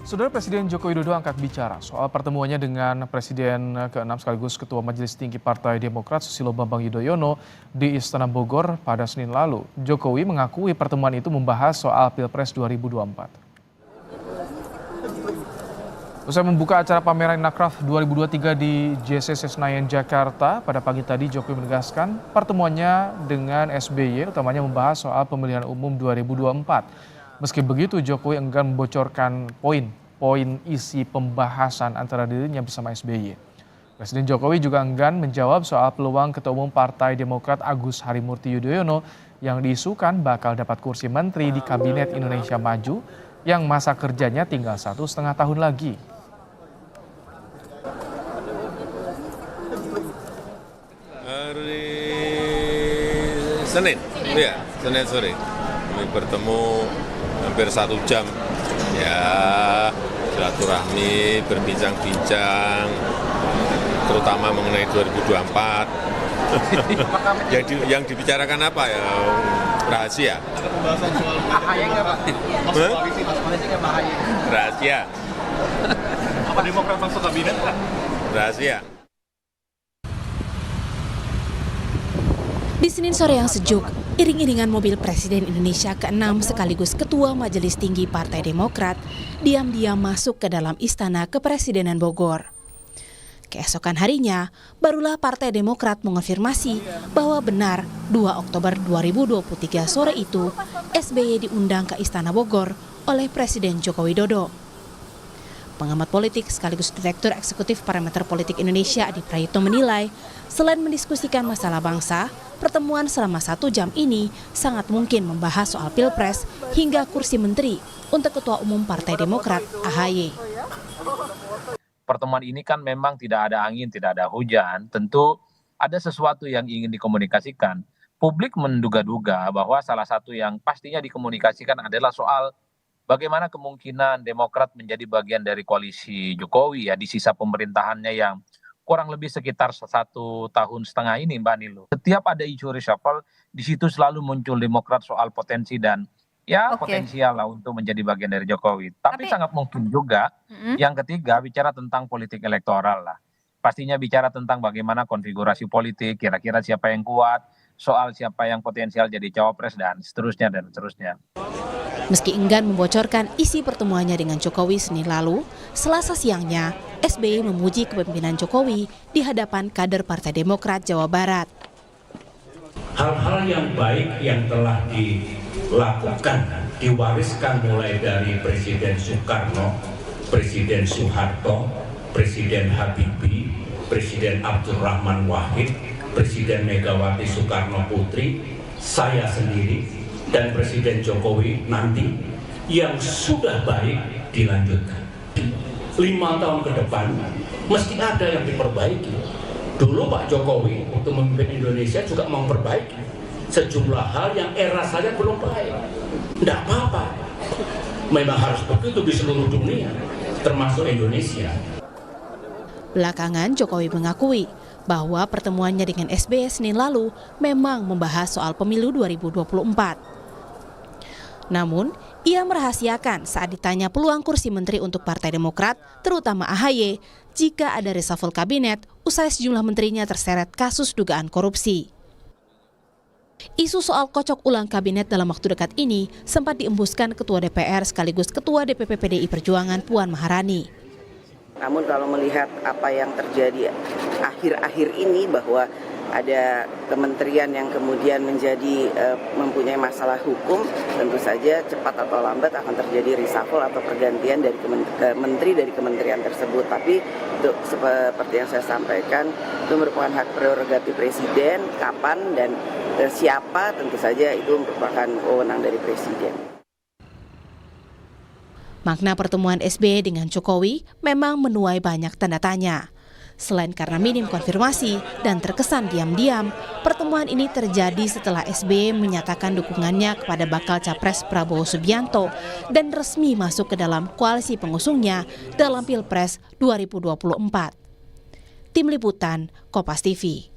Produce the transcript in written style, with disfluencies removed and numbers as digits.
Saudara Presiden Joko Widodo angkat bicara soal pertemuannya dengan Presiden ke-6 sekaligus Ketua Majelis Tinggi Partai Demokrat Susilo Bambang Yudhoyono di Istana Bogor pada Senin lalu. Jokowi mengakui pertemuan itu membahas soal Pilpres 2024. Usai membuka acara pameran Inacraft 2023 di JCC Senayan, Jakarta, pada pagi tadi Jokowi menegaskan pertemuannya dengan SBY utamanya membahas soal pemilihan umum 2024. Meski begitu, Jokowi enggan membocorkan poin isi pembahasan antara dirinya bersama SBY. Presiden Jokowi juga enggan menjawab soal peluang Ketua Umum Partai Demokrat Agus Harimurti Yudhoyono yang diisukan bakal dapat kursi menteri di Kabinet Indonesia Maju yang masa kerjanya tinggal 1,5 tahun lagi. Hari Senin, Senin sore kami bertemu hampir 1 jam, ya silaturahmi, berbincang-bincang, terutama mengenai 2024. yang dibicarakan apa ya? Rahasia. Ada pembahasan soal AHY nggak Pak? Masuk koalisi, nggak AHY? Rahasia. Apa Demokrat masuk kabinet Pak? Rahasia. Di Senin sore yang sejuk, iring-iringan mobil Presiden Indonesia ke-6 sekaligus Ketua Majelis Tinggi Partai Demokrat diam-diam masuk ke dalam Istana Kepresidenan Bogor. Keesokan harinya, barulah Partai Demokrat mengonfirmasi bahwa benar 2 Oktober 2023 sore itu SBY diundang ke Istana Bogor oleh Presiden Joko Widodo. Pengamat politik sekaligus Direktur Eksekutif Parameter Politik Indonesia Adi Prayitno menilai, selain mendiskusikan masalah bangsa, pertemuan selama 1 jam ini sangat mungkin membahas soal Pilpres hingga kursi menteri untuk Ketua Umum Partai Demokrat AHY. Pertemuan ini kan memang tidak ada angin, tidak ada hujan. Tentu ada sesuatu yang ingin dikomunikasikan. Publik menduga-duga bahwa salah satu yang pastinya dikomunikasikan adalah soal bagaimana kemungkinan Demokrat menjadi bagian dari koalisi Jokowi ya di sisa pemerintahannya yang kurang lebih sekitar 1,5 tahun ini, Mbak Nilu. Setiap ada isu reshuffle, di situ selalu muncul Demokrat soal potensi dan potensial lah untuk menjadi bagian dari Jokowi. Tapi sangat mungkin juga yang ketiga bicara tentang politik elektoral lah. Pastinya bicara tentang bagaimana konfigurasi politik, kira-kira siapa yang kuat, soal siapa yang potensial jadi cawapres dan seterusnya dan seterusnya. Meski enggan membocorkan isi pertemuannya dengan Jokowi Senin lalu, Selasa siangnya SBY memuji kepemimpinan Jokowi di hadapan kader Partai Demokrat Jawa Barat. Hal-hal yang baik yang telah dilakukan, diwariskan mulai dari Presiden Soekarno, Presiden Soeharto, Presiden Habibie, Presiden Abdurrahman Wahid, Presiden Megawati Soekarno Putri, saya sendiri, dan Presiden Jokowi nanti yang sudah baik dilanjutkan. 5 tahun ke depan mesti ada yang diperbaiki. Dulu Pak Jokowi waktu memimpin Indonesia juga memperbaiki sejumlah hal yang era saya belum baik. Tidak apa-apa. Memang harus begitu di seluruh dunia, termasuk Indonesia. Belakangan Jokowi mengakui bahwa pertemuannya dengan SBY Senin lalu memang membahas soal pemilu 2024. Namun, ia merahasiakan saat ditanya peluang kursi menteri untuk Partai Demokrat, terutama AHY, jika ada reshuffle kabinet usai sejumlah menterinya terseret kasus dugaan korupsi. Isu soal kocok ulang kabinet dalam waktu dekat ini sempat diembuskan Ketua DPR sekaligus Ketua DPP PDI Perjuangan Puan Maharani. Namun kalau melihat apa yang terjadi akhir-akhir ini bahwa ada kementerian yang kemudian menjadi mempunyai masalah hukum, tentu saja cepat atau lambat akan terjadi reshuffle atau pergantian dari menteri dari kementerian tersebut. Tapi itu seperti yang saya sampaikan, itu merupakan hak prerogatif presiden, kapan dan siapa tentu saja itu merupakan wewenang dari presiden. Makna pertemuan SBY dengan Jokowi memang menuai banyak tanda tanya. Selain karena minim konfirmasi dan terkesan diam-diam, pertemuan ini terjadi setelah SBY menyatakan dukungannya kepada bakal capres Prabowo Subianto dan resmi masuk ke dalam koalisi pengusungnya dalam Pilpres 2024. Tim Liputan, Kompas TV.